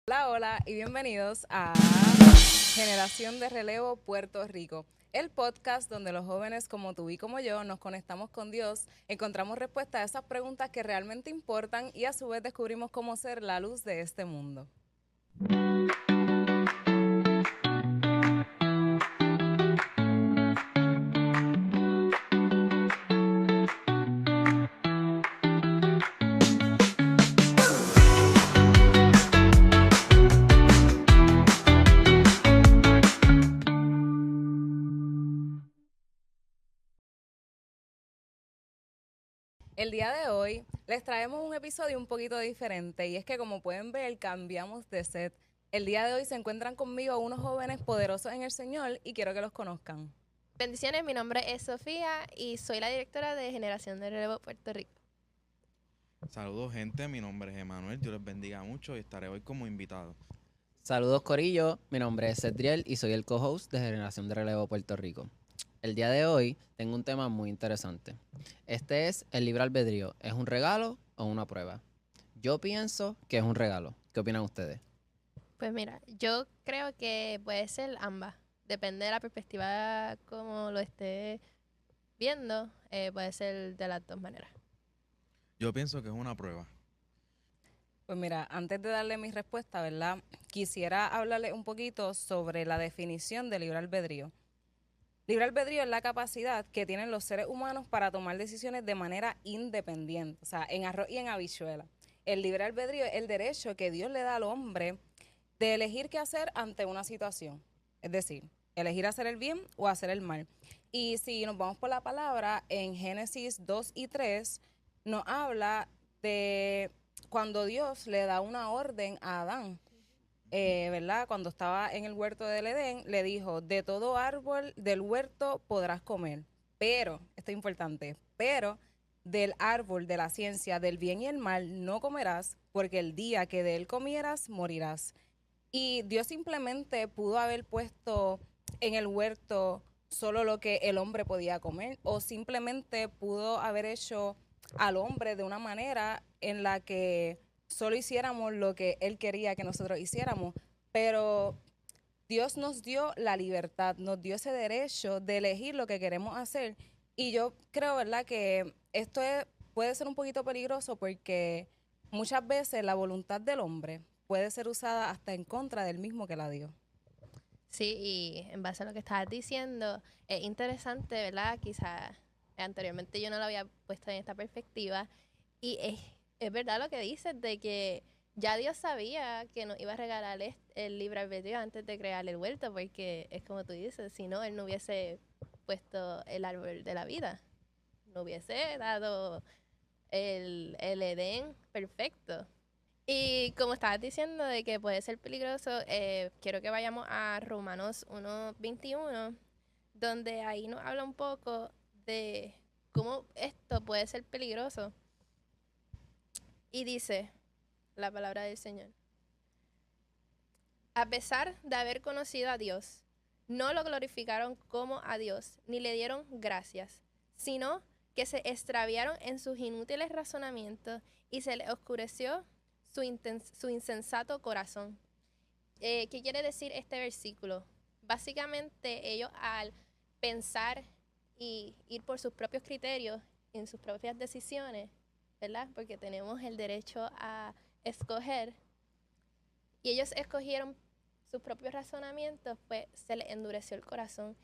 Hola, hola y bienvenidos a Generación de Relevo Puerto Rico, el podcast donde los jóvenes como tú y como yo nos conectamos con Dios, encontramos respuestas a esas preguntas que realmente importan y a su vez descubrimos cómo ser la luz de este mundo. El día de hoy les traemos un episodio un poquito diferente y es que como pueden ver cambiamos de set. El día de hoy se encuentran conmigo unos jóvenes poderosos en el Señor y quiero que los conozcan. Bendiciones, mi nombre es Sofía y soy la directora de Generación de Relevo Puerto Rico. Saludos gente, mi nombre es Emanuel, Dios les bendiga mucho y estaré hoy como invitado. Saludos Corillo, mi nombre es Cedriel y soy el co-host de Generación de Relevo Puerto Rico. El día de hoy tengo un tema muy interesante. Este es el libre albedrío. ¿Es un regalo o una prueba? Yo pienso que es un regalo. ¿Qué opinan ustedes? Pues mira, yo creo que puede ser ambas. Depende de la perspectiva como lo esté viendo, puede ser de las dos maneras. Yo pienso que es una prueba. Pues mira, antes de darle mi respuesta, ¿verdad? Quisiera hablarle un poquito sobre la definición de libre albedrío. Libre albedrío es la capacidad que tienen los seres humanos para tomar decisiones de manera independiente, o sea, en arroz y en habichuela. El libre albedrío es el derecho que Dios le da al hombre de elegir qué hacer ante una situación. Es decir, elegir hacer el bien o hacer el mal. Y si nos vamos por la palabra, en Génesis 2 y 3 nos habla de cuando Dios le da una orden a Adán, ¿verdad? Cuando estaba en el huerto del Edén, le dijo, de todo árbol del huerto podrás comer, pero, esto es importante, pero del árbol de la ciencia del bien y el mal no comerás, porque el día que de él comieras, morirás. Y Dios simplemente pudo haber puesto en el huerto solo lo que el hombre podía comer, o simplemente pudo haber hecho al hombre de una manera en la que solo hiciéramos lo que él quería que nosotros hiciéramos. Pero Dios nos dio la libertad, nos dio ese derecho de elegir lo que queremos hacer. Y yo creo, ¿verdad?, que puede ser un poquito peligroso porque muchas veces la voluntad del hombre puede ser usada hasta en contra del mismo que la dio. Sí, y en base a lo que estabas diciendo, es interesante, ¿verdad? Quizás anteriormente yo no lo había puesto en esta perspectiva. Y es verdad lo que dices de que ya Dios sabía que nos iba a regalar el libre albedrío antes de crear el huerto, porque es como tú dices, si no, Él no hubiese puesto el árbol de la vida, no hubiese dado el Edén perfecto. Y como estabas diciendo de que puede ser peligroso, quiero que vayamos a Romanos 1:21, donde ahí nos habla un poco de cómo esto puede ser peligroso. Y dice la palabra del Señor: a pesar de haber conocido a Dios, no lo glorificaron como a Dios, ni le dieron gracias, sino que se extraviaron en sus inútiles razonamientos y se les oscureció su insensato corazón. ¿Qué quiere decir este versículo? Básicamente ellos al pensar y ir por sus propios criterios, en sus propias decisiones, ¿verdad? Porque tenemos el derecho a escoger, y ellos escogieron sus propios razonamientos, pues se les endureció el corazón.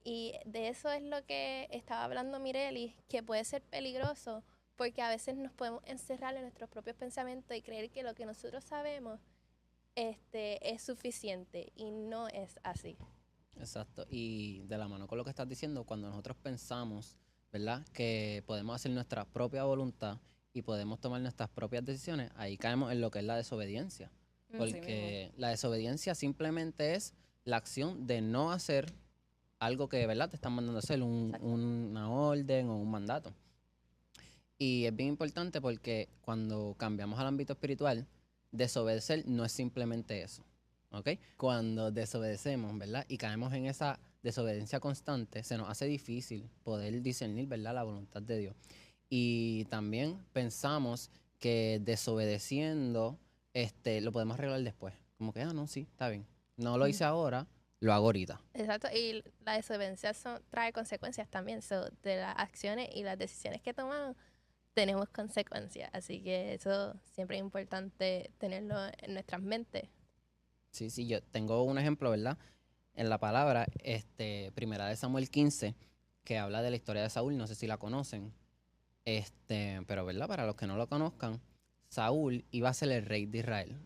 Y de eso es lo que estaba hablando Mireli, que puede ser peligroso, porque a veces nos podemos encerrar en nuestros propios pensamientos y creer que lo que nosotros sabemos es suficiente, y no es así. Exacto. Y de la mano con lo que estás diciendo, cuando nosotros pensamos, ¿verdad?, que podemos hacer nuestra propia voluntad y podemos tomar nuestras propias decisiones, ahí caemos en lo que es la desobediencia. Así mismo. Porque la desobediencia simplemente es la acción de no hacer algo que, ¿verdad?, te están mandando a hacer, una orden o un mandato. Y es bien importante porque cuando cambiamos al ámbito espiritual, desobedecer no es simplemente eso, ¿ok? Cuando desobedecemos, ¿verdad?, y caemos en esa desobediencia constante, se nos hace difícil poder discernir, ¿verdad?, la voluntad de Dios. Y también pensamos que desobedeciendo, lo podemos arreglar después. como que, no, sí, está bien. No lo hice ahora, lo hago ahorita. Exacto, y la desobediencia trae consecuencias también. So, de las acciones y las decisiones que tomamos, tenemos consecuencias. Así que eso siempre es importante tenerlo en nuestras mentes. Sí, sí, yo tengo un ejemplo, ¿verdad? En la palabra, Primera de Samuel 15, que habla de la historia de Saúl, no sé si la conocen, pero, ¿verdad? Para los que no lo conozcan, Saúl iba a ser el rey de Israel.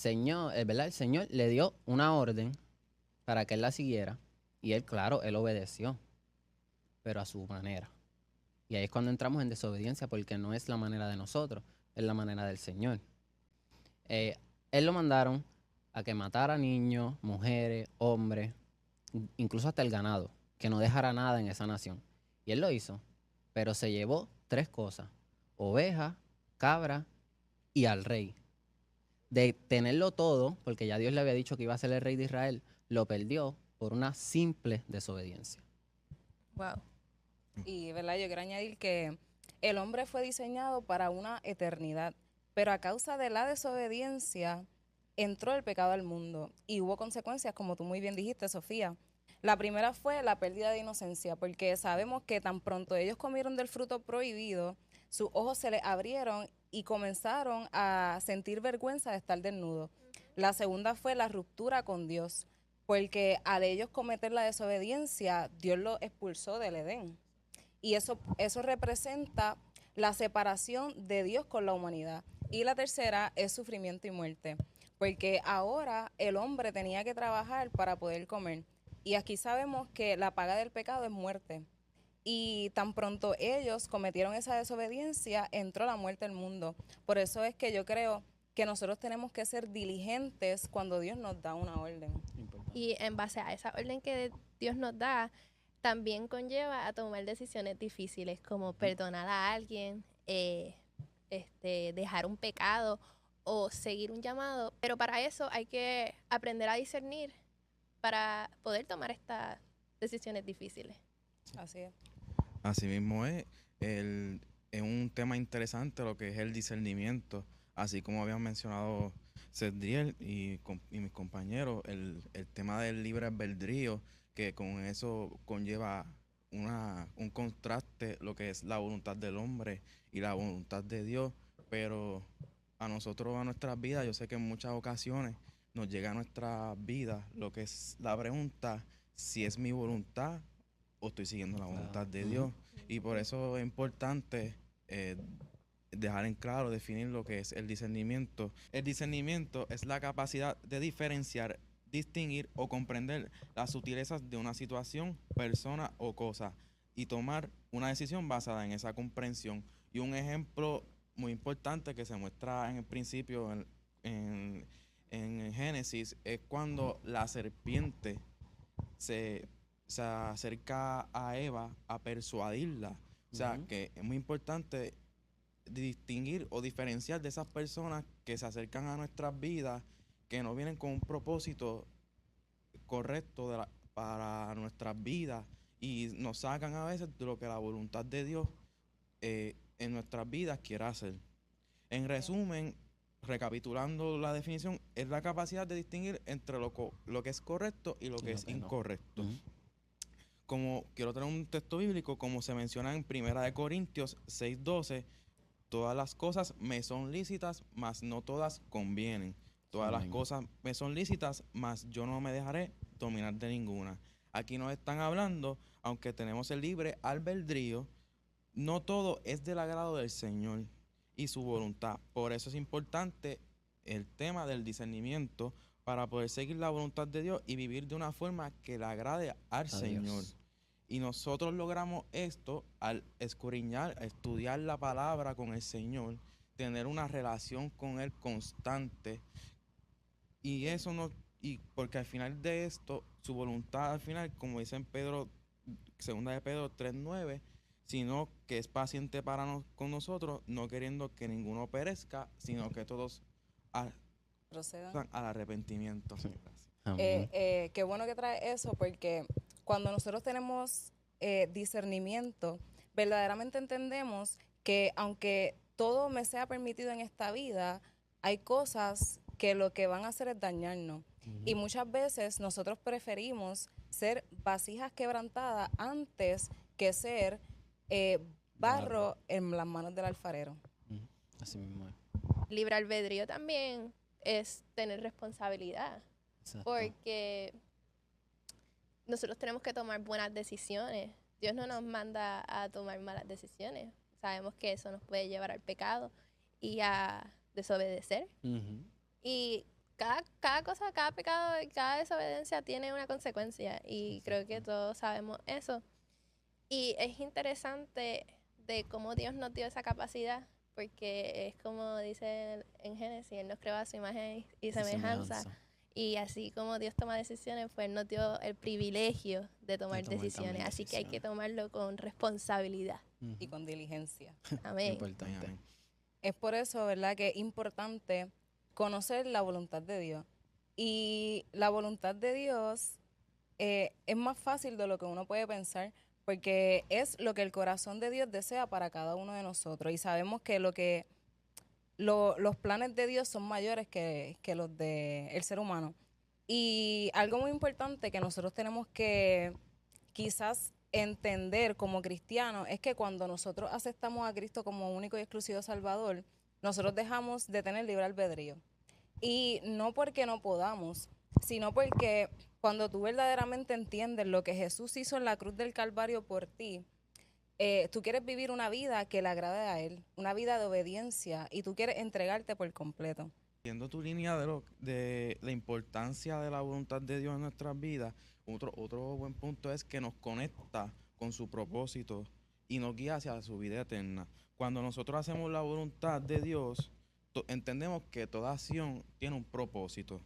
¿Verdad? El Señor le dio una orden para que él la siguiera y él, claro, él obedeció, pero a su manera. Y ahí es cuando entramos en desobediencia porque no es la manera de nosotros, es la manera del Señor. Él lo mandaron a que matara niños, mujeres, hombres, incluso hasta el ganado, que no dejara nada en esa nación. Y él lo hizo, pero se llevó 3 cosas: ovejas, cabra y al rey. De tenerlo todo, porque ya Dios le había dicho que iba a ser el rey de Israel, lo perdió por una simple desobediencia. Wow. Y, ¿verdad? Yo quiero añadir que el hombre fue diseñado para una eternidad, pero a causa de la desobediencia entró el pecado al mundo y hubo consecuencias, como tú muy bien dijiste, Sofía. La primera fue la pérdida de inocencia, porque sabemos que tan pronto ellos comieron del fruto prohibido, sus ojos se les abrieron y comenzaron a sentir vergüenza de estar desnudos. La segunda fue la ruptura con Dios, porque al ellos cometer la desobediencia, Dios los expulsó del Edén. Y eso representa la separación de Dios con la humanidad. Y la tercera es sufrimiento y muerte, porque ahora el hombre tenía que trabajar para poder comer. Y aquí sabemos que la paga del pecado es muerte. Y tan pronto ellos cometieron esa desobediencia, entró la muerte al mundo. Por eso es que yo creo que nosotros tenemos que ser diligentes cuando Dios nos da una orden. Y en base a esa orden que Dios nos da, también conlleva a tomar decisiones difíciles, como perdonar a alguien, dejar un pecado o seguir un llamado. Pero para eso hay que aprender a discernir para poder tomar estas decisiones difíciles. Así es. Así mismo es un tema interesante lo que es el discernimiento, así como habían mencionado Cedriel y mis compañeros, el tema del libre albedrío, que con eso conlleva un contraste, lo que es la voluntad del hombre y la voluntad de Dios, pero a nosotros, a nuestras vidas, yo sé que en muchas ocasiones nos llega a nuestras vidas lo que es la pregunta, si es mi voluntad o estoy siguiendo la voluntad de Dios. Y por eso es importante dejar en claro, definir lo que es el discernimiento. El discernimiento es la capacidad de diferenciar, distinguir o comprender las sutilezas de una situación, persona o cosa y tomar una decisión basada en esa comprensión. Y un ejemplo muy importante que se muestra en el principio en Génesis es cuando la serpiente se acerca a Eva a persuadirla. O sea, que es muy importante distinguir o diferenciar de esas personas que se acercan a nuestras vidas, que no vienen con un propósito correcto para nuestras vidas y nos sacan a veces de lo que la voluntad de Dios en nuestras vidas quiere hacer. En resumen, recapitulando la definición, es la capacidad de distinguir entre lo que es correcto y lo que es incorrecto. Como quiero traer un texto bíblico, como se menciona en 1 Corintios 6:12, todas las cosas me son lícitas, mas no todas convienen. Todas las cosas me son lícitas, mas yo no me dejaré dominar de ninguna. Aquí nos están hablando, aunque tenemos el libre albedrío, no todo es del agrado del Señor y su voluntad. Por eso es importante el tema del discernimiento para poder seguir la voluntad de Dios y vivir de una forma que le agrade al Señor. Y nosotros logramos esto al escudriñar, estudiar la palabra con el Señor, tener una relación con Él constante. Y eso y porque al final de esto, su voluntad al final, como dice en Pedro, 2 de Pedro 3:9, sino que es paciente con nosotros, no queriendo que ninguno perezca, sino que todos procedan al arrepentimiento. Sí. Qué bueno que trae eso, porque cuando nosotros tenemos discernimiento, verdaderamente entendemos que aunque todo me sea permitido en esta vida, hay cosas que lo que van a hacer es dañarnos. Y muchas veces nosotros preferimos ser vasijas quebrantadas antes que ser barro en las manos del alfarero. Así mismo es. Libre albedrío también es tener responsabilidad, Exacto. porque nosotros tenemos que tomar buenas decisiones. Dios no nos manda a tomar malas decisiones. Sabemos que eso nos puede llevar al pecado y a desobedecer. Ujú. Y cada cosa, cada pecado, cada desobediencia tiene una consecuencia. Y creo que todos sabemos eso. Y es interesante de cómo Dios nos dio esa capacidad, porque es como dice en Génesis, Él nos creó a su imagen y semejanza. Y así como Dios toma decisiones, pues nos dio el privilegio de tomar decisiones. también Así que hay que decisiones. tomarlo con responsabilidad. Ujú. Y con diligencia. Amén. Importante. Amén. Es por eso, ¿verdad?, que es importante conocer la voluntad de Dios. Y la voluntad de Dios es más fácil de lo que uno puede pensar, porque es lo que el corazón de Dios desea para cada uno de nosotros. Y sabemos que los planes de Dios son mayores que los del ser humano. Y algo muy importante que nosotros tenemos que quizás entender como cristianos es que cuando nosotros aceptamos a Cristo como único y exclusivo Salvador, nosotros dejamos de tener libre albedrío. Y no porque no podamos, sino porque cuando tú verdaderamente entiendes lo que Jesús hizo en la cruz del Calvario por ti, tú quieres vivir una vida que le agrade a Él, una vida de obediencia, y tú quieres entregarte por completo. Viendo tu línea de la importancia de la voluntad de Dios en nuestras vidas, otro buen punto es que nos conecta con su propósito y nos guía hacia su vida eterna. Cuando nosotros hacemos la voluntad de Dios, entendemos que toda acción tiene un propósito.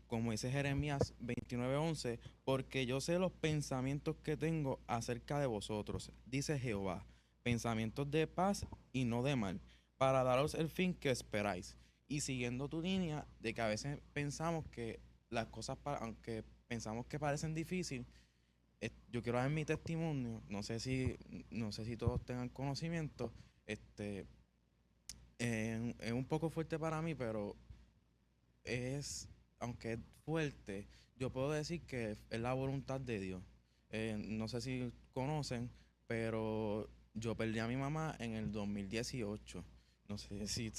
Como dice Jeremías 29:11, porque yo sé los pensamientos que tengo acerca de vosotros, dice Jehová, pensamientos de paz y no de mal, para daros el fin que esperáis. Y siguiendo tu línea de que a veces pensamos que las cosas, aunque pensamos que parecen difíciles, yo quiero dar mi testimonio, no sé si todos tengan conocimiento, es un poco fuerte para mí, pero aunque es fuerte, yo puedo decir que es la voluntad de Dios. No sé si conocen, pero yo perdí a mi mamá en el 2018. No sé si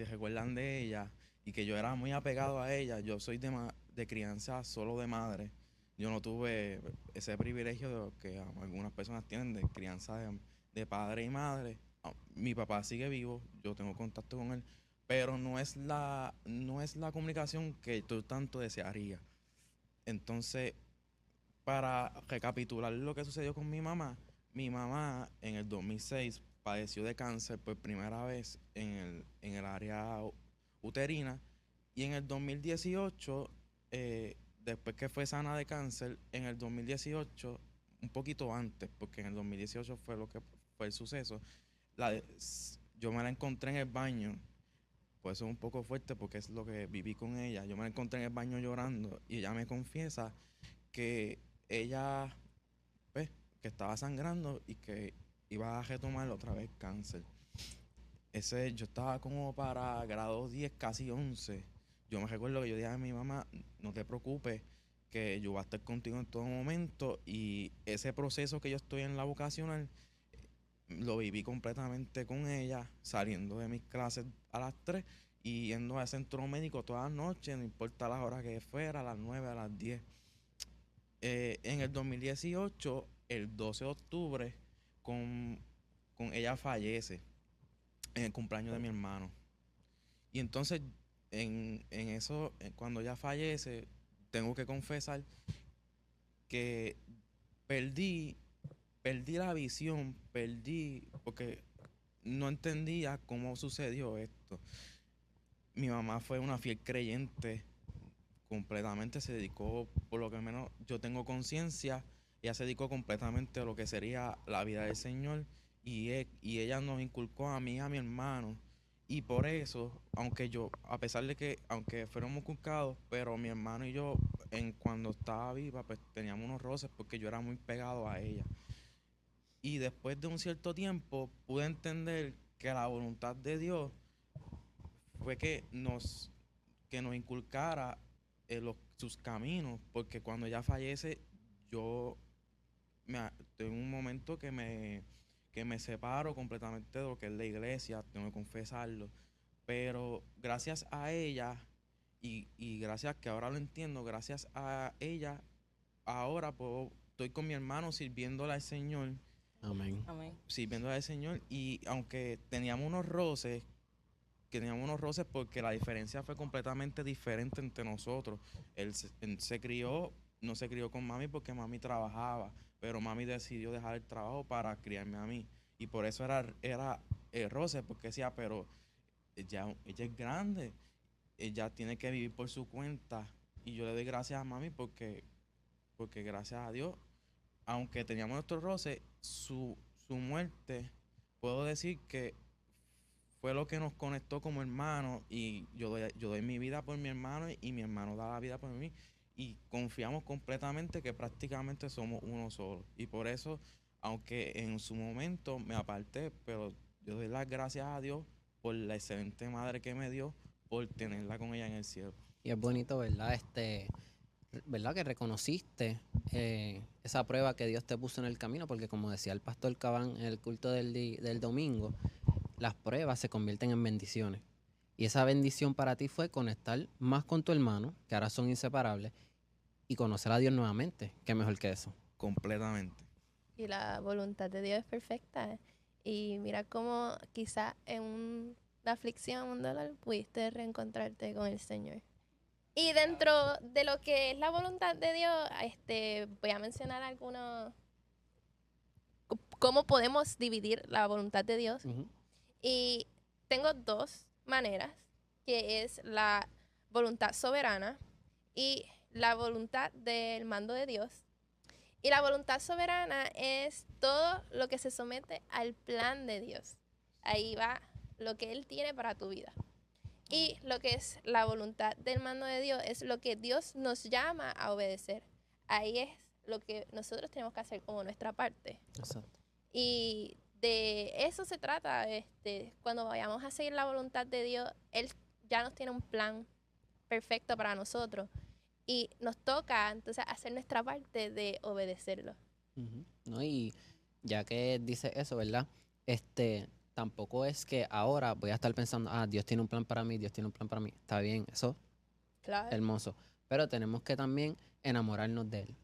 recuerdan de ella y que yo era muy apegado a ella. Yo soy de crianza solo de madre. Yo no tuve ese privilegio que algunas personas tienen de crianza de padre y madre. Mi papá sigue vivo, yo tengo contacto con él, pero no es la comunicación que tú tanto desearías. Entonces, para recapitular lo que sucedió con mi mamá en el 2006 padeció de cáncer por primera vez en el área uterina, y en el 2018, después que fue sana de cáncer, en el 2018, un poquito antes, porque en el 2018 fue lo que fue el suceso, yo me la encontré en el baño. Pues eso es un poco fuerte porque es lo que viví con ella. Yo me la encontré en el baño llorando y ella me confiesa que ella, pues, que estaba sangrando y que iba a retomar otra vez cáncer. Yo estaba como para grado 10, casi 11. Yo me recuerdo que yo dije a mi mamá, no te preocupes, que yo voy a estar contigo en todo momento. Y ese proceso que yo estoy en la vocacional, lo viví completamente con ella, saliendo de mis clases a las 3 y yendo al centro médico todas las noches, no importa las horas que fuera, a las 9, a las 10. En el 2018, el 12 de octubre, con ella fallece en el cumpleaños de mi hermano. Y entonces, en eso, cuando ella fallece, tengo que confesar que perdí la visión, porque no entendía cómo sucedió esto. Mi mamá fue una fiel creyente, completamente se dedicó, por lo que menos yo tengo conciencia, ella se dedicó completamente a lo que sería la vida del Señor, y ella nos inculcó a mí y a mi hermano. Y por eso, a pesar de que, aunque fuéramos inculcados, pero mi hermano y yo, cuando estaba viva, pues teníamos unos roces porque yo era muy pegado a ella. Y después de un cierto tiempo pude entender que la voluntad de Dios fue que que nos inculcara sus caminos, porque cuando ella fallece, yo tengo un momento que me separo completamente de lo que es la iglesia, tengo que confesarlo, pero gracias a ella, y gracias que ahora lo entiendo, gracias a ella, ahora estoy con mi hermano sirviéndole al Señor, Amén. Amén. sirviéndole al Señor, y aunque teníamos unos roces porque la diferencia fue completamente diferente entre nosotros. Él se crió, no se crió con mami porque mami trabajaba, pero mami decidió dejar el trabajo para criarme a mí. Y por eso era roce, porque decía, pero ella es grande, ella tiene que vivir por su cuenta. Y yo le doy gracias a mami porque gracias a Dios, aunque teníamos nuestros roces, su muerte, puedo decir que fue lo que nos conectó como hermanos, y yo doy mi vida por mi hermano y mi hermano da la vida por mí, y confiamos completamente que prácticamente somos uno solo. Y por eso, aunque en su momento me aparté, pero yo doy las gracias a Dios por la excelente madre que me dio, por tenerla con ella en el cielo. Y es bonito, ¿verdad? ¿Verdad? Que reconociste esa prueba que Dios te puso en el camino, porque como decía el pastor Cabán en el culto del domingo, las pruebas se convierten en bendiciones. Y esa bendición para ti fue conectar más con tu hermano, que ahora son inseparables, y conocer a Dios nuevamente. ¿Qué mejor que eso? Completamente. Y la voluntad de Dios es perfecta. Y mira cómo quizá en una aflicción, un dolor, pudiste reencontrarte con el Señor. Y dentro de lo que es la voluntad de Dios, voy a mencionar algunos, cómo podemos dividir la voluntad de Dios. Ujú. Y tengo dos maneras, que es la voluntad soberana y la voluntad del mando de Dios. Y la voluntad soberana es todo lo que se somete al plan de Dios. Ahí va lo que Él tiene para tu vida. Y lo que es la voluntad del mando de Dios es lo que Dios nos llama a obedecer. Ahí es lo que nosotros tenemos que hacer como nuestra parte. Exacto. Y de eso se trata, cuando vayamos a seguir la voluntad de Dios, Él ya nos tiene un plan perfecto para nosotros. Y nos toca entonces hacer nuestra parte de obedecerlo. Ujú. ¿No? Y ya que dice eso, ¿verdad? Tampoco es que ahora voy a estar pensando, Dios tiene un plan para mí, Dios tiene un plan para mí. Está bien, eso Claro. hermoso. Pero tenemos que también enamorarnos de Él,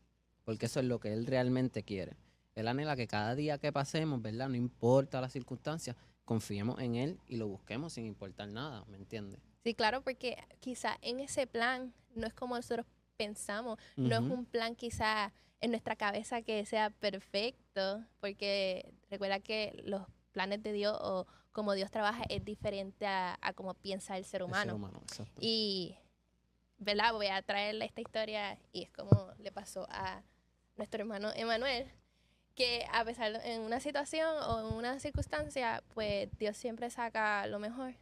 porque eso es lo que Él realmente quiere. Él anhela que cada día que pasemos, ¿verdad? No importa las circunstancias, confiemos en Él y lo busquemos sin importar nada, ¿me entiendes? Sí, claro, porque quizá en ese plan no es como nosotros pensamos, no es Ujú. un plan quizá en nuestra cabeza que sea perfecto, porque recuerda que los planes de Dios o como Dios trabaja es diferente a cómo piensa el ser El humano. ser humano, exacto. Y, ¿verdad? Voy a traerle esta historia y es como le pasó a nuestro hermano Emanuel, que a pesar de en una situación o en una circunstancia, pues Dios siempre saca lo mejor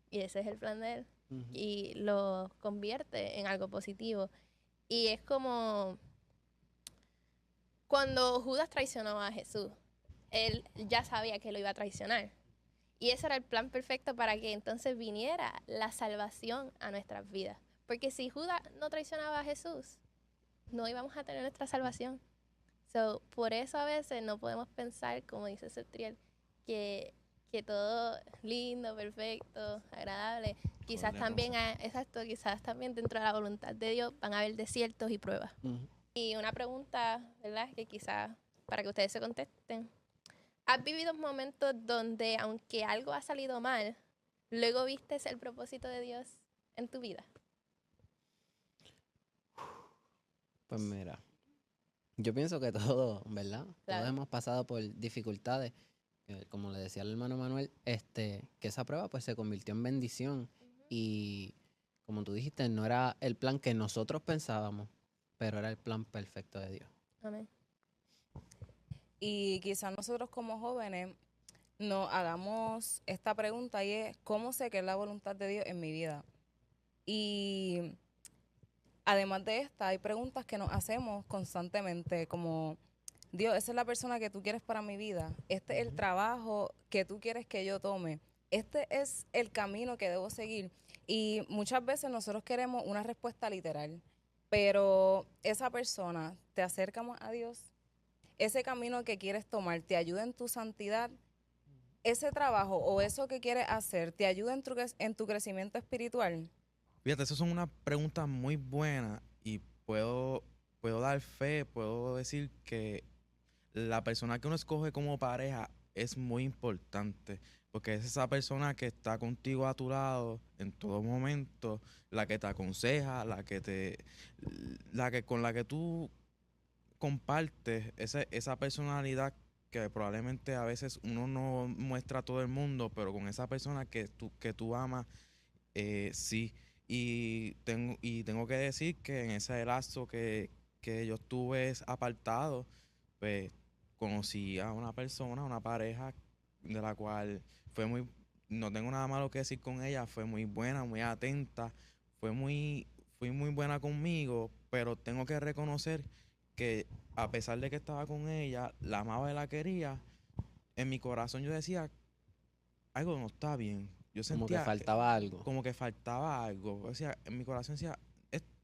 y ese es el plan de Él Ujú. y lo convierte en algo positivo. Y es como cuando Judas traicionó a Jesús, él ya sabía que lo iba a traicionar. Y ese era el plan perfecto para que entonces viniera la salvación a nuestras vidas. Porque si Judas no traicionaba a Jesús, no íbamos a tener nuestra salvación. Por eso a veces no podemos pensar, como dice Cetriel, que todo lindo, perfecto, agradable. Quizás también, exacto, quizás también dentro de la voluntad de Dios van a haber desiertos y pruebas. Ujú. Y una pregunta, ¿verdad? Que quizás para que ustedes se contesten. ¿Has vivido momentos donde, aunque algo ha salido mal, luego vistes el propósito de Dios en tu vida? Pues mira, yo pienso que todos, ¿verdad? Claro. Todos hemos pasado por dificultades. Como le decía el hermano Manuel, que esa prueba pues se convirtió en bendición. Y como tú dijiste, no era el plan que nosotros pensábamos, pero era el plan perfecto de Dios. Amén. Y quizás nosotros como jóvenes nos hagamos esta pregunta y es, ¿cómo sé que es la voluntad de Dios en mi vida? Y además de esta, hay preguntas que nos hacemos constantemente, como, Dios, esa es la persona que tú quieres para mi vida, este es el trabajo que tú quieres que yo tome, este es el camino que debo seguir. Y muchas veces nosotros queremos una respuesta literal, pero esa persona te acerca más a Dios, ese camino que quieres tomar te ayuda en tu santidad, ese trabajo o eso que quieres hacer te ayuda en tu crecimiento espiritual. Fíjate, esas son unas preguntas muy buenas y puedo dar fe, puedo decir que la persona que uno escoge como pareja es muy importante, porque es esa persona que está contigo a tu lado en todo momento, la que te aconseja, con la que tú compartes esa personalidad que probablemente a veces uno no muestra a todo el mundo, pero con esa persona que tú amas, sí. Y tengo que decir que en ese lapso que yo estuve apartado, pues conocí a una persona, una pareja de la cual no tengo nada malo que decir con ella, fue muy buena, muy atenta, fue muy, fue muy buena conmigo, pero tengo que reconocer que a pesar de que estaba con ella, la amaba y la quería, en mi corazón yo decía, algo no está bien. Yo Como que sentía faltaba algo. como que faltaba algo. O sea, en mi corazón decía,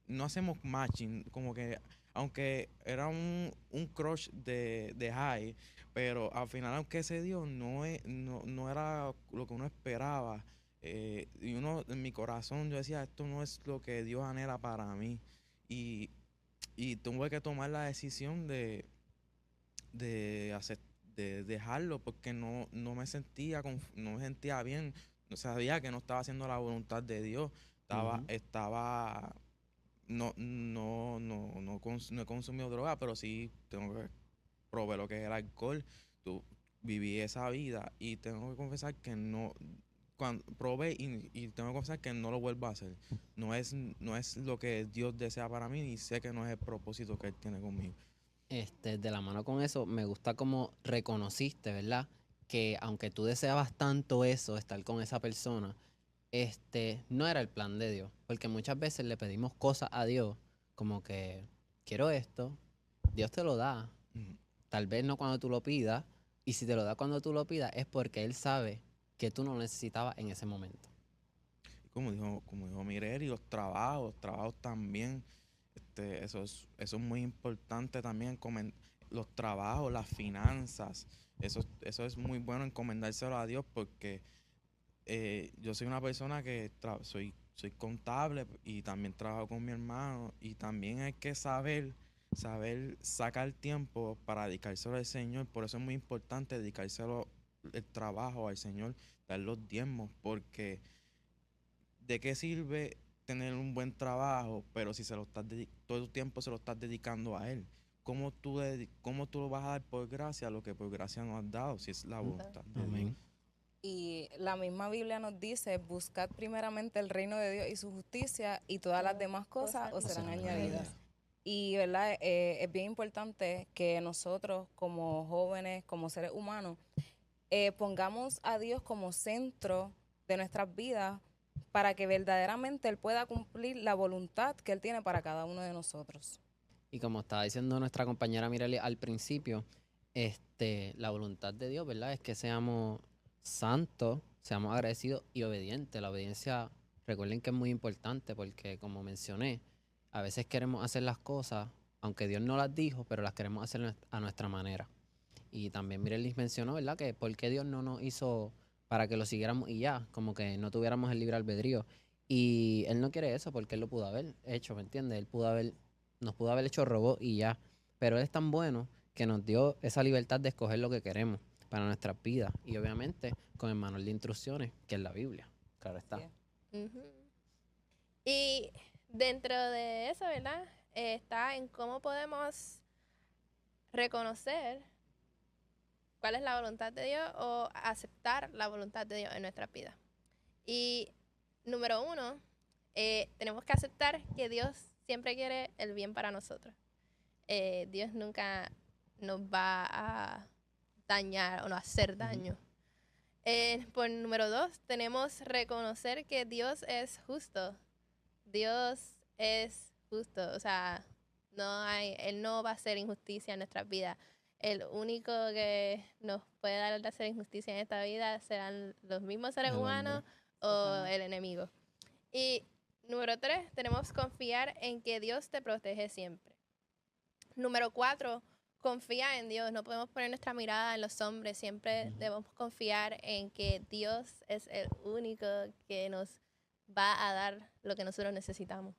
no hacemos matching, como que, aunque era un crush de high, pero al final, aunque se dio, no era lo que uno esperaba. Y en mi corazón, yo decía, esto no es lo que Dios anhela para mí. Y, y tuve que tomar la decisión de hacer, de dejarlo porque no me sentía bien, no sabía que no estaba haciendo la voluntad de Dios, Ujú. no he consumido droga, pero sí probé lo que es el alcohol, viví esa vida y tengo que confesar que no, cuando probé y tengo que confesar que no lo vuelvo a hacer. No es lo que Dios desea para mí y sé que no es el propósito que Él tiene conmigo. De la mano con eso, me gusta como reconociste, ¿verdad? Que aunque tú deseabas tanto eso, estar con esa persona, no era el plan de Dios. Porque muchas veces le pedimos cosas a Dios, como que quiero esto, Dios te lo da. Ujú. Tal vez no cuando tú lo pidas, y si te lo da cuando tú lo pidas, es porque Él sabe que tú no lo necesitabas en ese momento. Y como dijo Mirel, y los trabajos también, eso es muy importante también, los trabajos, las finanzas, eso es muy bueno encomendárselo a Dios porque yo soy una persona que soy contable y también trabajo con mi hermano y también hay que saber sacar tiempo para dedicárselo al Señor, por eso es muy importante dedicárselo el trabajo al Señor, dar los diezmos, porque ¿de qué sirve tener un buen trabajo, pero si todo tu tiempo se lo estás dedicando a Él? ¿Cómo tú lo vas a dar por gracia lo que por gracia nos has dado, si es la voluntad de Dios? Amén. Y la misma Biblia nos dice, buscad primeramente el reino de Dios y su justicia y todas las demás cosas os O serán serán añadidas. añadidas. Y ¿verdad? Es bien importante que nosotros como jóvenes, como seres humanos, pongamos a Dios como centro de nuestras vidas para que verdaderamente Él pueda cumplir la voluntad que Él tiene para cada uno de nosotros. Y como estaba diciendo nuestra compañera Mireli al principio, la voluntad de Dios, ¿verdad? Es que seamos santos, seamos agradecidos y obedientes. La obediencia, recuerden que es muy importante porque, como mencioné, a veces queremos hacer las cosas, aunque Dios no las dijo, pero las queremos hacer a nuestra manera. Y también Mireli mencionó, ¿verdad? Que por qué Dios no nos hizo para que lo siguiéramos y ya, como que no tuviéramos el libre albedrío. Y Él no quiere eso porque Él lo pudo haber hecho, ¿me entiendes? Nos pudo haber hecho robot y ya. Pero Él es tan bueno que nos dio esa libertad de escoger lo que queremos para nuestras vidas. Y obviamente con el manual de instrucciones, que es la Biblia. Claro está. Así es. Ujú. Y dentro de eso, ¿verdad? Está en cómo podemos reconocer cuál es la voluntad de Dios o aceptar la voluntad de Dios en nuestras vidas. Y número uno, tenemos que aceptar que Dios siempre quiere el bien para nosotros. Dios nunca nos va a dañar o no hacer daño. Por número dos, tenemos reconocer que Dios es justo. Dios es justo, o sea, Él no va a hacer injusticia en nuestras vidas. El único que nos puede dar de hacer injusticia en esta vida serán los mismos seres El humanos hombre. o el enemigo. Y número 3, tenemos confiar en que Dios te protege siempre. Número 4, confía en Dios. No podemos poner nuestra mirada en los hombres. Siempre debemos confiar en que Dios es el único que nos va a dar lo que nosotros necesitamos.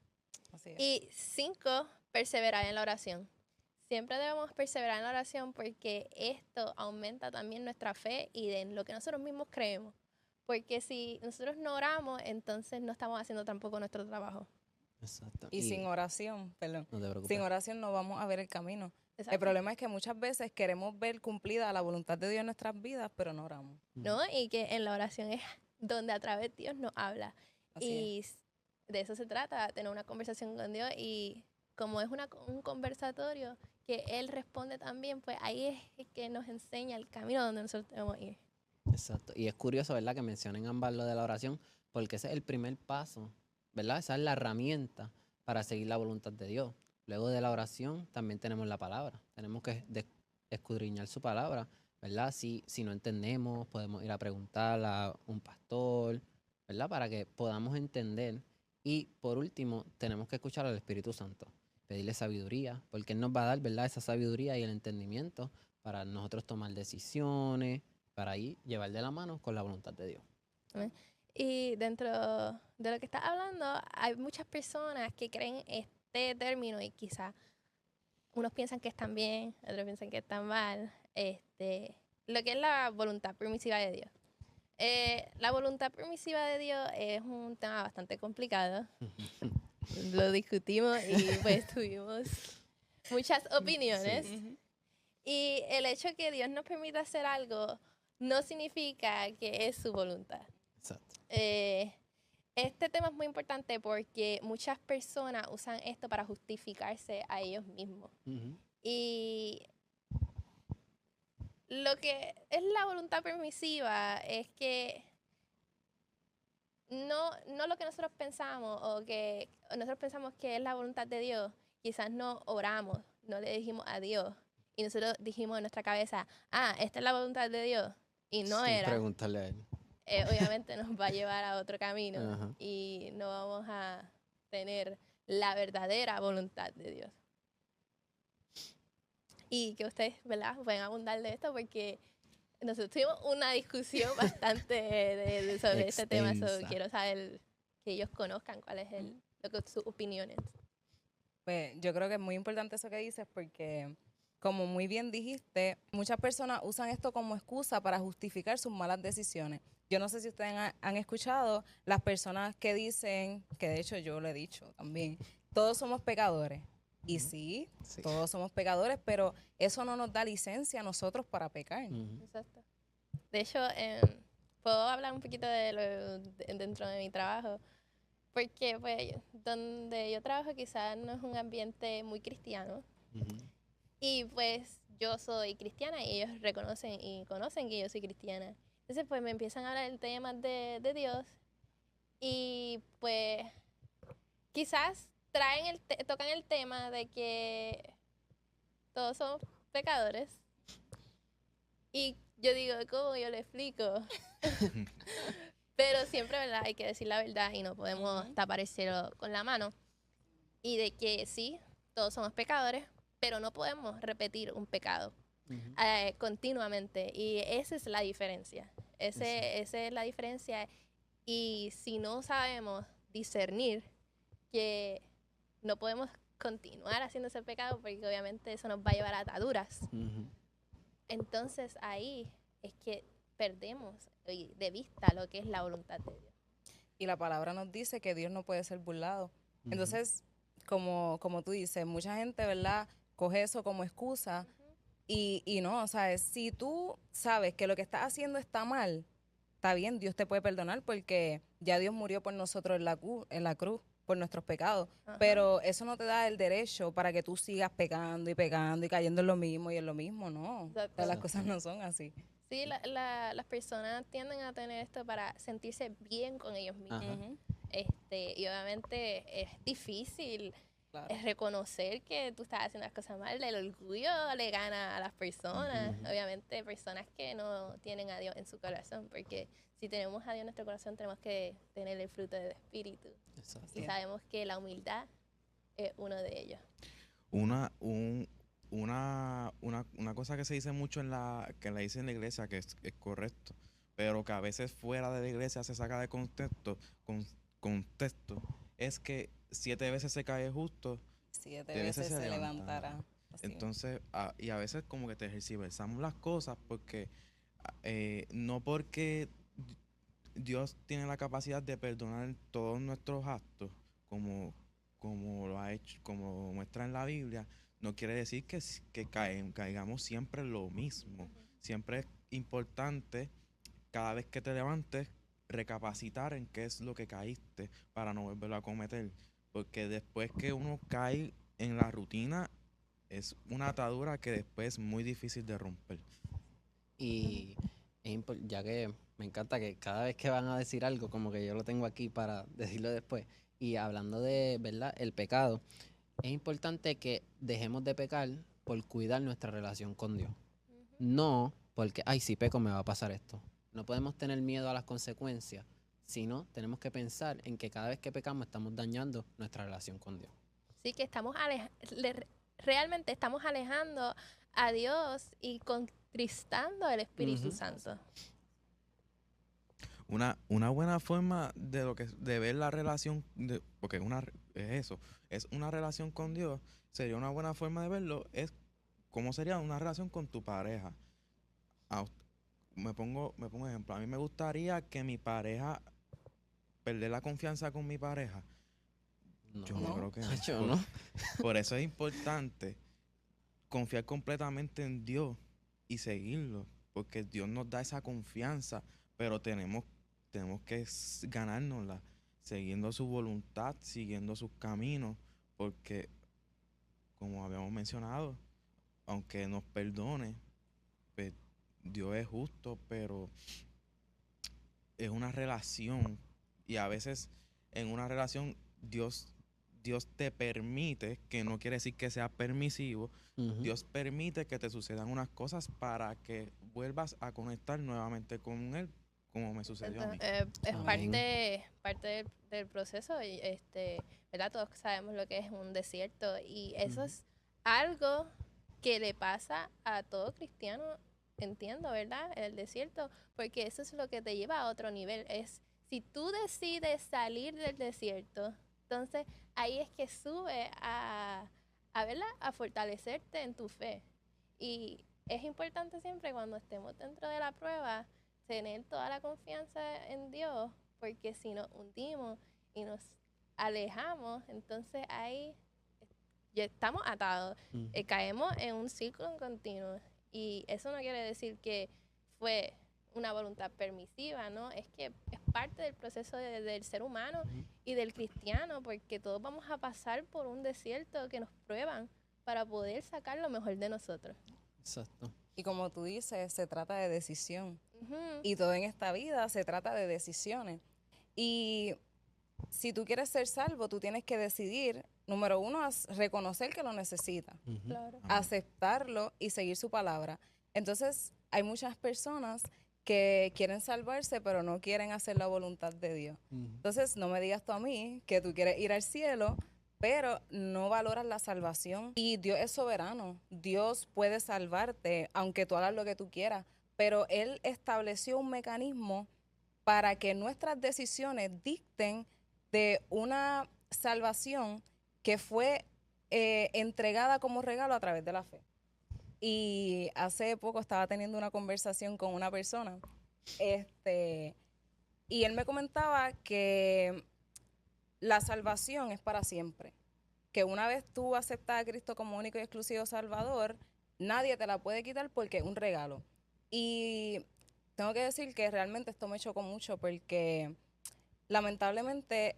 Así es. Y 5, perseverar en la oración. Siempre debemos perseverar en la oración porque esto aumenta también nuestra fe y en lo que nosotros mismos creemos. Porque si nosotros no oramos, entonces no estamos haciendo tampoco nuestro trabajo. Exacto. Y sin oración, perdón, No te preocupes. sin oración no vamos a ver el camino. El Exacto. problema es que muchas veces queremos ver cumplida la voluntad de Dios en nuestras vidas, pero no oramos. ¿No? Y que en la oración es donde a través de Dios nos habla. Así Y de eso se trata, tener una conversación con Dios. Y como es un conversatorio que Él responde también, pues ahí es que nos enseña el camino donde nosotros debemos ir. Exacto. Y es curioso, ¿verdad?, que mencionen ambas lo de la oración, porque ese es el primer paso, ¿verdad? Esa es la herramienta para seguir la voluntad de Dios. Luego de la oración también tenemos la palabra. Tenemos que escudriñar su palabra, ¿verdad? Si no entendemos, podemos ir a preguntar a un pastor, ¿verdad? Para que podamos entender. Y por último, tenemos que escuchar al Espíritu Santo, pedirle sabiduría, porque Él nos va a dar, ¿verdad?, esa sabiduría y el entendimiento para nosotros tomar decisiones, para ir llevar de la mano con la voluntad de Dios. Y dentro de lo que estás hablando, hay muchas personas que creen este término y quizás unos piensan que están bien, otros piensan que están mal. Lo que es la voluntad permisiva de Dios. La voluntad permisiva de Dios es un tema bastante complicado. Lo discutimos y pues tuvimos muchas opiniones. Y el hecho que Dios nos permita hacer algo no significa que es su voluntad. Exacto. Este tema es muy importante porque muchas personas usan esto para justificarse a ellos mismos. Y lo que es la voluntad permisiva es que no lo que nosotros pensamos o que nosotros pensamos que es la voluntad de Dios, quizás no oramos, no le dijimos a Dios y nosotros dijimos en nuestra cabeza, esta es la voluntad de Dios y no Sin era. preguntarle a Él. Obviamente nos va a llevar a otro camino Ajá. y no vamos a tener la verdadera voluntad de Dios. Y que ustedes, ¿verdad?, pueden abundar de esto porque nosotros tuvimos una discusión bastante sobre este tema. Extensa. Quiero saber que ellos conozcan cuál es sus opiniones. Pues yo creo que es muy importante eso que dices porque, como muy bien dijiste, muchas personas usan esto como excusa para justificar sus malas decisiones. Yo no sé si ustedes han escuchado las personas que dicen, que de hecho yo lo he dicho también, todos somos pecadores. Y sí, todos somos pecadores, pero eso no nos da licencia a nosotros para pecar. Exacto. De hecho, puedo hablar un poquito de dentro de mi trabajo, porque pues donde yo trabajo quizás no es un ambiente muy cristiano. Y pues yo soy cristiana y ellos reconocen y conocen que yo soy cristiana. Entonces pues me empiezan a hablar el tema de Dios y pues quizás tocan el tema de que todos somos pecadores. Y yo digo, ¿cómo yo le explico? Pero siempre, ¿verdad?, hay que decir la verdad y no podemos tapar el cielo con la mano. Y de que sí, todos somos pecadores, pero no podemos repetir un pecado continuamente. Y esa es la diferencia. Esa es la diferencia. Y si no sabemos discernir que no podemos continuar haciendo ese pecado, porque obviamente eso nos va a llevar a ataduras, entonces ahí es que perdemos de vista lo que es la voluntad de Dios. Y la palabra nos dice que Dios no puede ser burlado. Entonces, como tú dices, mucha gente, ¿verdad?, coge eso como excusa y no, o sea, si tú sabes que lo que estás haciendo está mal, está bien, Dios te puede perdonar porque ya Dios murió por nosotros en la cruz por nuestros pecados, pero eso no te da el derecho para que tú sigas pecando y pecando y cayendo en lo mismo y en lo mismo, no. Exacto. Todas las cosas no son así. Sí, las personas tienden a tener esto para sentirse bien con ellos mismos. Y obviamente es difícil Claro. Es reconocer que tú estás haciendo las cosas mal. El orgullo le gana a las personas. Ujú. Obviamente, personas que no tienen a Dios en su corazón. Porque si tenemos a Dios en nuestro corazón, tenemos que tener el fruto del Espíritu. Exacto. Y sabemos que la humildad es uno de ellos. Una, un, una cosa que se dice mucho que la dice en la iglesia, que es correcto, pero que a veces fuera de la iglesia se saca de contexto, es que 7 veces se cae justo, 7 de veces veces se se levantará. levantará. Así. Entonces, y a veces como que tergiversamos las cosas porque no porque Dios tiene la capacidad de perdonar todos nuestros actos, como lo ha hecho, como muestra en la Biblia, no quiere decir que caigamos siempre en lo mismo. Siempre es importante, cada vez que te levantes, recapacitar en qué es lo que caíste para no volverlo a cometer. Porque después que uno cae en la rutina, es una atadura que después es muy difícil de romper. Y ya que me encanta que cada vez que van a decir algo, como que yo lo tengo aquí para decirlo después. Y hablando de, ¿verdad?, el pecado, es importante que dejemos de pecar por cuidar nuestra relación con Dios. No porque, ay, si peco me va a pasar esto. No podemos tener miedo a las consecuencias, sino tenemos que pensar en que cada vez que pecamos estamos dañando nuestra relación con Dios. Sí, que realmente estamos alejando a Dios y contristando al Espíritu Ujú. Santo. Una buena forma de ver la relación, porque es eso, es una relación con Dios, sería una buena forma de verlo, es cómo sería una relación con tu pareja. Ah, me pongo ejemplo, a mí me gustaría que mi pareja, perder la confianza con mi pareja. Yo No. creo que no. Yo no. Por eso es importante confiar completamente en Dios y seguirlo, porque Dios nos da esa confianza, pero tenemos que ganárnosla, siguiendo su voluntad, siguiendo sus caminos, porque, como habíamos mencionado, aunque nos perdone, pues, Dios es justo, pero es una relación, y a veces en una relación Dios te permite, que no quiere decir que sea permisivo, Ujú. Dios permite que te sucedan unas cosas para que vuelvas a conectar nuevamente con Él, como me sucedió a mí. Es Amén. parte del proceso y ¿verdad? Todos sabemos lo que es un desierto y eso es algo que le pasa a todo cristiano, entiendo, ¿verdad? El desierto, porque eso es lo que te lleva a otro nivel. Es si tú decides salir del desierto, entonces ahí es que sube ¿verdad? A fortalecerte en tu fe. Y es importante siempre cuando estemos dentro de la prueba tener toda la confianza en Dios, porque si nos hundimos y nos alejamos, entonces ahí ya estamos atados, Ujú. caemos en un ciclo continuo. Y eso no quiere decir que fue una voluntad permisiva, ¿no? Es que es parte del proceso del ser humano y del cristiano, porque todos vamos a pasar por un desierto que nos prueban para poder sacar lo mejor de nosotros. Exacto. Y como tú dices, se trata de decisión. Ujú. Y todo en esta vida se trata de decisiones. Y si tú quieres ser salvo, tú tienes que decidir, número uno, reconocer que lo necesitas, Ujú. Claro. Amén. aceptarlo y seguir su palabra. Entonces, hay muchas personas que quieren salvarse, pero no quieren hacer la voluntad de Dios. Ujú. Entonces, no me digas tú a mí que tú quieres ir al cielo, pero no valoras la salvación. Y Dios es soberano. Dios puede salvarte, aunque tú hagas lo que tú quieras. Pero Él estableció un mecanismo para que nuestras decisiones dicten de una salvación que fue entregada como regalo a través de la fe. Y hace poco estaba teniendo una conversación con una persona, y él me comentaba que la salvación es para siempre, que una vez tú aceptas a Cristo como único y exclusivo Salvador, nadie te la puede quitar porque es un regalo. Y tengo que decir que realmente esto me chocó mucho porque lamentablemente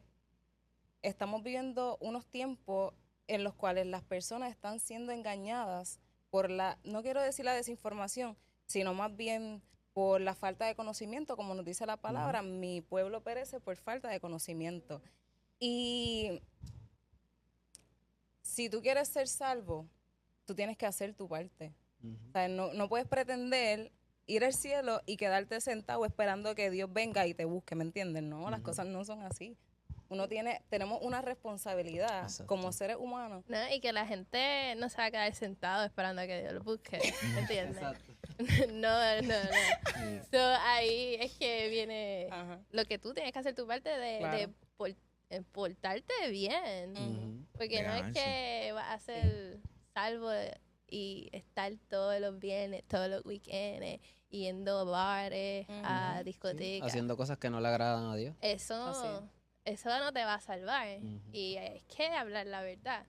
estamos viviendo unos tiempos en los cuales las personas están siendo engañadas por no quiero decir la desinformación, sino más bien por la falta de conocimiento, como nos dice la palabra, mi pueblo perece por falta de conocimiento. Y si tú quieres ser salvo, tú tienes que hacer tu parte. Ujú. O sea, no puedes pretender ir al cielo y quedarte sentado esperando que Dios venga y te busque, ¿me entiendes? No, las Ujú. cosas no son así. Tenemos una responsabilidad Exacto. como seres humanos. ¿No? Y que la gente no se va a quedar sentado esperando a que Dios lo busque, ¿entiendes? Exacto. No. Y- So, ahí es que viene Ajá. lo que tú tienes que hacer tu parte de Claro. portarte bien. Ujú. Porque no es Legal, que vas a ser salvo y estar todos los viernes, todos los weekends, yendo a bares, a Ujú. discotecas. Haciendo cosas que no le agradan a Dios. Así Eso no te va a salvar. Ujú. Y es que hablar la verdad.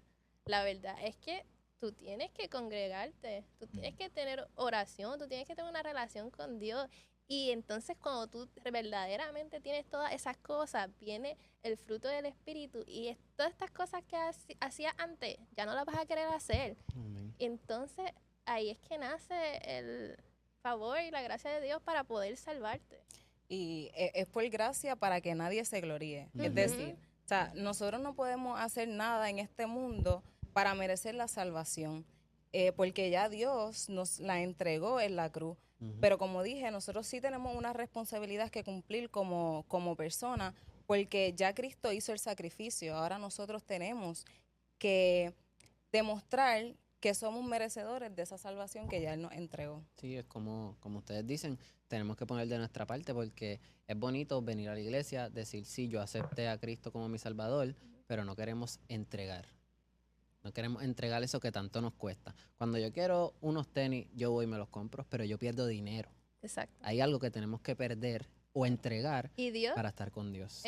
La verdad es que tú tienes que congregarte, tú tienes que tener oración, tú tienes que tener una relación con Dios. Y entonces cuando tú verdaderamente tienes todas esas cosas, viene el fruto del Espíritu y todas estas cosas que hacías antes, ya no las vas a querer hacer. Amén. Y entonces ahí es que nace el favor y la gracia de Dios para poder salvarte. Y es por gracia para que nadie se gloríe. Es Ujú. decir, o sea, nosotros no podemos hacer nada en este mundo para merecer la salvación, porque ya Dios nos la entregó en la cruz. Ujú. Pero como dije, nosotros sí tenemos una responsabilidad que cumplir como personas, porque ya Cristo hizo el sacrificio. Ahora nosotros tenemos que demostrar que somos merecedores de esa salvación que ya Él nos entregó. Sí, es como ustedes dicen, tenemos que poner de nuestra parte porque es bonito venir a la iglesia, decir, sí, yo acepté a Cristo como mi Salvador, pero no queremos entregar. No queremos entregar eso que tanto nos cuesta. Cuando yo quiero unos tenis, yo voy y me los compro, pero yo pierdo dinero. Exacto. Hay algo que tenemos que perder o entregar Y Dios, para estar con Dios.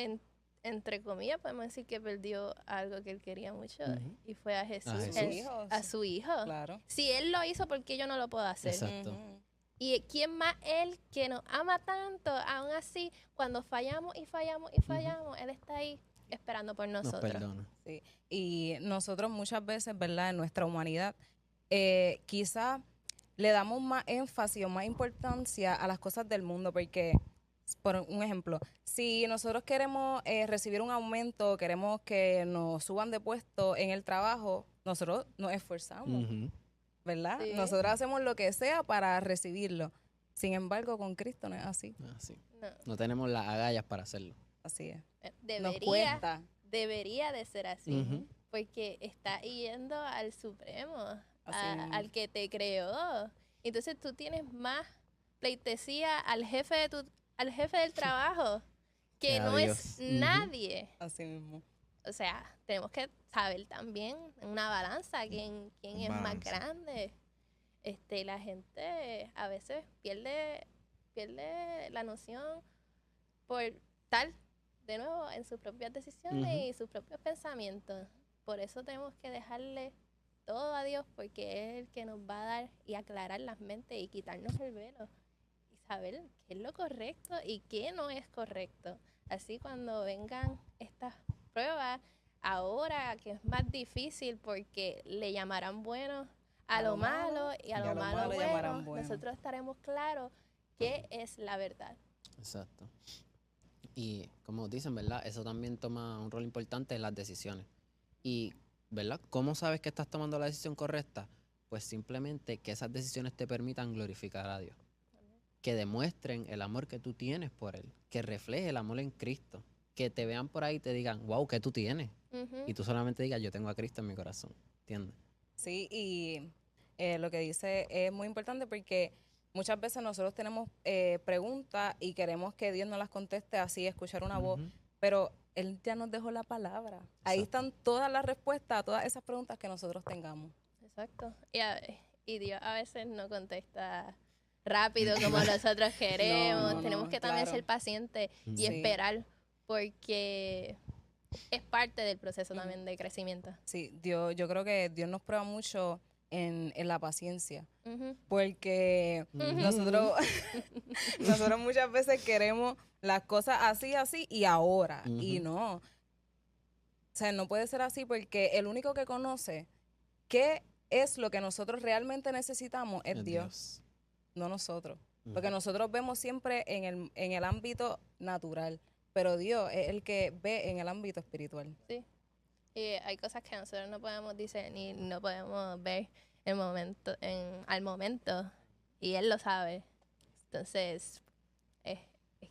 entre comillas, podemos decir que perdió algo que él quería mucho Ujú. y fue a Jesús, Jesús. a su hijo. Claro. Si él lo hizo, ¿por qué yo no lo puedo hacer? Exacto. Ujú. Y quién más él que nos ama tanto, aún así, cuando fallamos y fallamos y fallamos, él está ahí esperando por Nos nosotros. perdona. Sí. Y nosotros muchas veces, ¿verdad? En nuestra humanidad, quizá le damos más énfasis o más importancia a las cosas del mundo, porque, por un ejemplo, si nosotros queremos recibir un aumento, queremos que nos suban de puesto en el trabajo, nosotros nos esforzamos, Ujú. ¿verdad? Sí. Nosotros hacemos lo que sea para recibirlo. Sin embargo, con Cristo no es así. Así. No, No tenemos las agallas para hacerlo. Así es. Nos debería, cuesta. debería de ser así, Ujú. porque está yendo al Supremo, Así mismo. al que te creó. Entonces tú tienes más pleitesía al jefe del trabajo, que Que a no Dios. es Ujú. nadie. Así mismo. O sea, tenemos que saber también en una balanza quién es más Balance. grande. La gente a veces pierde la noción por estar de nuevo en sus propias decisiones Ujú. y sus propios pensamientos. Por eso tenemos que dejarle todo a Dios, porque es el que nos va a dar y aclarar las mentes y quitarnos el velo y saber qué es lo correcto y qué no es correcto. Así cuando vengan estas pruebas, ahora que es más difícil porque le llamarán bueno a lo malo y a lo malo llamarán bueno, bueno. nosotros estaremos claros qué es la verdad. Exacto. Y como dicen, ¿verdad? Eso también toma un rol importante en las decisiones. Y, ¿verdad? ¿Cómo sabes que estás tomando la decisión correcta? Pues simplemente que esas decisiones te permitan glorificar a Dios. Que demuestren el amor que tú tienes por Él. Que refleje el amor en Cristo. Que te vean por ahí y te digan, wow, ¿qué tú tienes? Ujú. Y tú solamente digas, yo tengo a Cristo en mi corazón. ¿Entiendes? Sí, y lo que dice es muy importante porque muchas veces nosotros tenemos preguntas y queremos que Dios nos las conteste así, escuchar una voz, Ujú. pero Él ya nos dejó la palabra. Ahí Exacto. están todas las respuestas a todas esas preguntas que nosotros tengamos. Exacto. Y Dios a veces no contesta rápido como nosotros queremos. no, Tenemos que también claro. ser pacientes y Sí. esperar, porque es parte del proceso Ujú. también de crecimiento. Sí, yo creo que Dios nos prueba mucho en la paciencia, Ujú. porque Ujú. nosotros muchas veces queremos las cosas así y ahora, y Ujú. no. O sea, no puede ser así porque el único que conoce qué es lo que nosotros realmente necesitamos es Es Dios, no nosotros. Ujú. Porque nosotros vemos siempre en el ámbito natural, pero Dios es el que ve en el ámbito espiritual. Sí. Hay cosas que nosotros no podemos discernir, no podemos ver el momento, al momento, y Él lo sabe. Entonces, es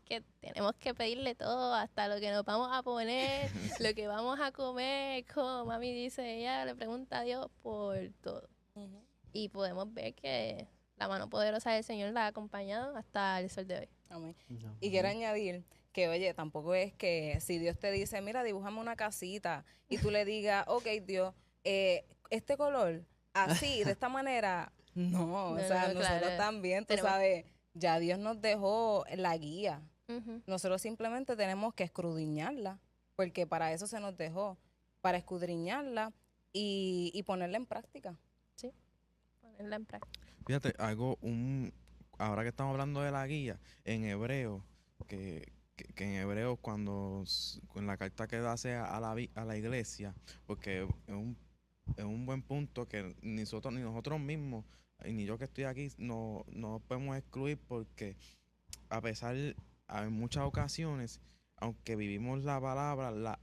que tenemos que pedirle todo, hasta lo que nos vamos a poner, lo que vamos a comer, como mami dice, ella le pregunta a Dios por todo. Ujú. Y podemos ver que la mano poderosa del Señor la ha acompañado hasta el sol de hoy. Amén. No, Y quiero añadir que, oye, tampoco es que si Dios te dice, mira, dibújame una casita, y tú le digas, ok, Dios, este color, así, de esta manera. No, o No, sea, no, nosotros claro. también, tú Tenemos- sabes, ya Dios nos dejó la guía. Ujú. Nosotros simplemente tenemos que escudriñarla, porque para eso se nos dejó, para escudriñarla y ponerla en práctica. Ponerla en práctica. Fíjate, ahora que estamos hablando de la guía, en hebreo, que en hebreo con la carta que hace a la iglesia, porque es un buen punto que ni nosotros mismos, y ni yo que estoy aquí, no podemos excluir porque a pesar, en muchas ocasiones, aunque vivimos la palabra,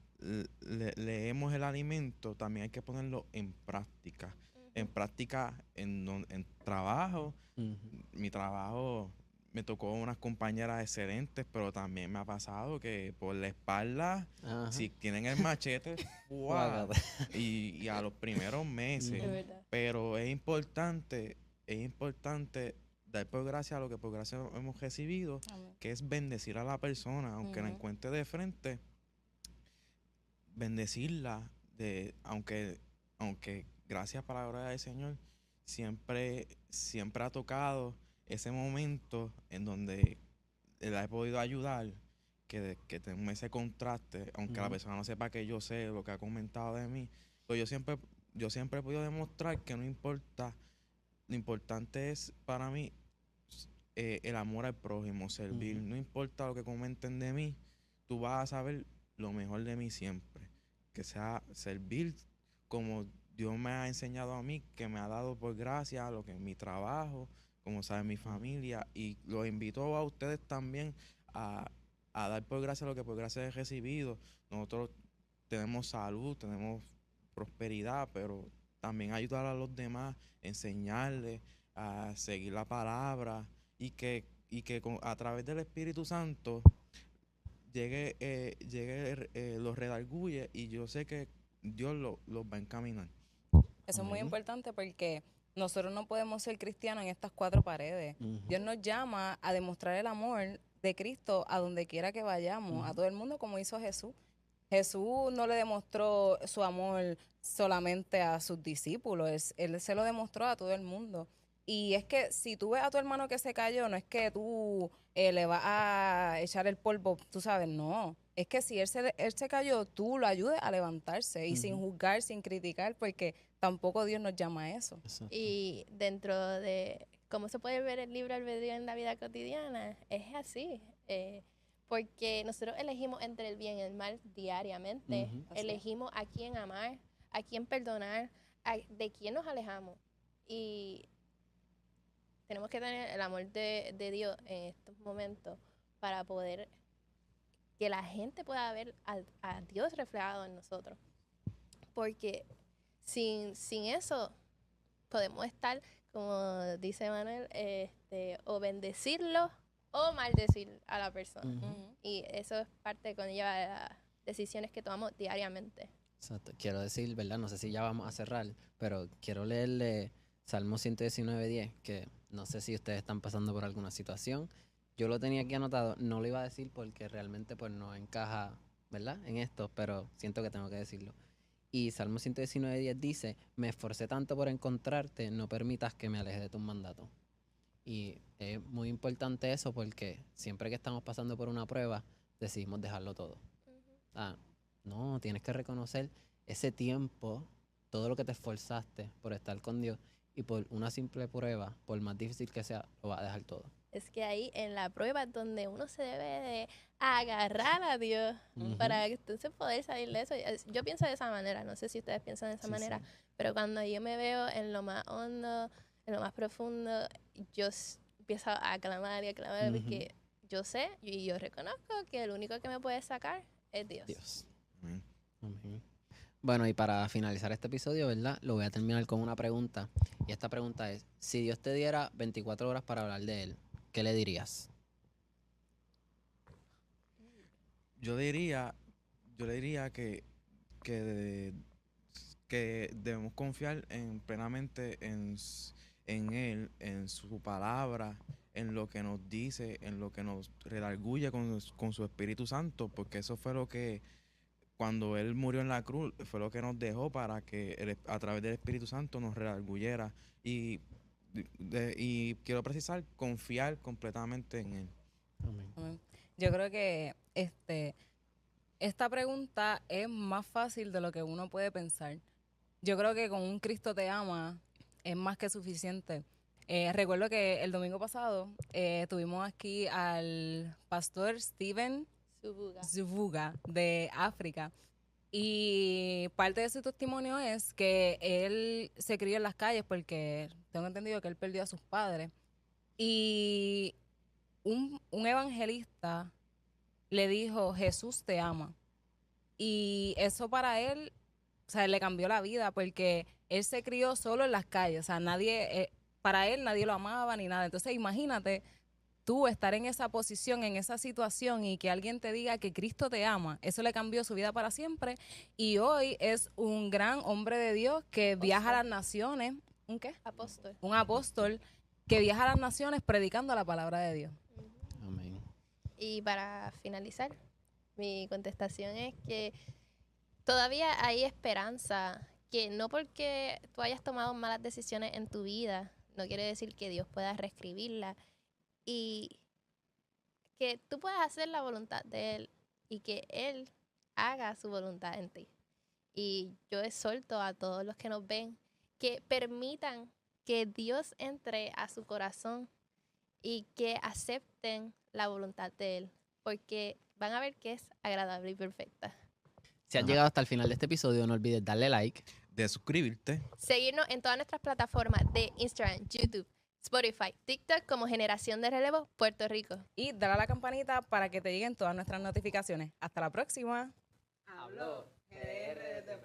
leemos el alimento, también hay que ponerlo en práctica. En práctica en trabajo. ujú. Mi trabajo me tocó unas compañeras excelentes, pero también me ha pasado que por la espalda, Ajá. si tienen el machete, ¡guau! Guácata. y a los primeros meses. Es verdad. Pero es importante dar por gracia a lo que por gracia hemos recibido, que es bendecir a la persona, aunque la Ujú. encuentre de frente, bendecirla, aunque gracias para la gloria del Señor, siempre ha tocado ese momento en donde la he podido ayudar, que tengo ese contraste, aunque la Ujú. persona no sepa que yo sé lo que ha comentado de mí, pero yo siempre he podido demostrar que no importa, lo importante es para mí el amor al prójimo, servir. Ujú. No importa lo que comenten de mí, tú vas a saber lo mejor de mí siempre. Que sea servir como Dios me ha enseñado a mí, que me ha dado por gracia lo que es mi trabajo, como sabe mi familia. Y los invito a ustedes también a dar por gracia lo que por gracia he recibido. Nosotros tenemos salud, tenemos prosperidad, pero también ayudar a los demás, enseñarles a seguir la palabra y que a través del Espíritu Santo los redarguye y yo sé que Dios los va a encaminar. Eso es muy Amén. importante porque nosotros no podemos ser cristianos en estas cuatro paredes. Ujú. Dios nos llama a demostrar el amor de Cristo a donde quiera que vayamos, a Ujú. todo el mundo como hizo Jesús. Jesús no le demostró su amor solamente a sus discípulos, él se lo demostró a todo el mundo. Y es que si tú ves a tu hermano que se cayó, no es que tú le vas a echar el polvo, tú sabes, no. Es que si él se cayó, tú lo ayudes a levantarse y sin Ujú. juzgar, sin criticar, porque tampoco Dios nos llama a eso. Exacto. Y dentro de cómo se puede ver el libre albedrío en la vida cotidiana, es así. Porque nosotros elegimos entre el bien y el mal diariamente. Ujú. Así es. Elegimos a quién amar, a quién perdonar, de quién nos alejamos. Y tenemos que tener el amor de Dios en estos momentos para poder que la gente pueda ver a Dios reflejado en nosotros. Porque sin eso podemos estar, como dice Manuel, o bendecirlo o maldecir a la persona. Ujú. Ujú. Y eso es parte de conlleva de las decisiones que tomamos diariamente. Exacto. Quiero decir, ¿verdad? No sé si ya vamos a cerrar, pero quiero leerle Salmo 119:10, que no sé si ustedes están pasando por alguna situación. Yo lo tenía aquí anotado, no lo iba a decir porque realmente pues no encaja, ¿verdad? En esto, pero siento que tengo que decirlo. Y Salmo 119:10 dice, me esforcé tanto por encontrarte, no permitas que me aleje de tus mandatos. Y es muy importante eso porque siempre que estamos pasando por una prueba, decidimos dejarlo todo. No, tienes que reconocer ese tiempo, todo lo que te esforzaste por estar con Dios y por una simple prueba, por más difícil que sea, lo vas a dejar todo. Es que ahí en la prueba es donde uno se debe de agarrar a Dios Ujú. para entonces poder salir de eso. Yo pienso de esa manera, no sé si ustedes piensan de esa Sí, manera, sí. pero cuando yo me veo en lo más hondo, en lo más profundo, yo empiezo a clamar y a clamar Ujú. porque yo sé y yo reconozco que el único que me puede sacar es Dios. Dios. Amén. Amén. Bueno, y para finalizar este episodio, ¿verdad? Lo voy a terminar con una pregunta. Y esta pregunta es, si Dios te diera 24 horas para hablar de Él, ¿qué le dirías? Yo diría, yo le diría que, que debemos confiar plenamente en Él, en su palabra, en lo que nos dice, en lo que nos redarguye con su Espíritu Santo, porque eso fue lo que, cuando Él murió en la cruz, fue lo que nos dejó para que a través del Espíritu Santo nos redarguyera. Y, y quiero precisar, confiar completamente en Él. Amén. Amén. Yo creo que esta pregunta es más fácil de lo que uno puede pensar. Yo creo que con un Cristo te ama es más que suficiente. Recuerdo que el domingo pasado tuvimos aquí al pastor Steven Subuga. Zuvuga de África. Y parte de su testimonio es que él se crió en las calles porque tengo entendido que él perdió a sus padres. Y un evangelista le dijo, Jesús te ama. Y eso para él, o sea, le cambió la vida porque él se crió solo en las calles. O sea, para él nadie lo amaba ni nada. Entonces imagínate tú estar en esa posición, en esa situación y que alguien te diga que Cristo te ama. Eso le cambió su vida para siempre. Y hoy es un gran hombre de Dios que viaja a las naciones. ¿Un qué? Apóstol. Un apóstol que viaja a las naciones predicando la palabra de Dios. Amén. Y para finalizar, mi contestación es que todavía hay esperanza, que no porque tú hayas tomado malas decisiones en tu vida, no quiere decir que Dios pueda reescribirla y que tú puedas hacer la voluntad de Él y que Él haga su voluntad en ti. Y yo exhorto a todos los que nos ven que permitan que Dios entre a su corazón y que acepten la voluntad de Él, porque van a ver que es agradable y perfecta. Si has llegado hasta el final de este episodio, no olvides darle like. De suscribirte. Seguirnos en todas nuestras plataformas de Instagram, YouTube, Spotify, TikTok como Generación de Relevo Puerto Rico. Y dale a la campanita para que te lleguen todas nuestras notificaciones. Hasta la próxima. Habló GDR desde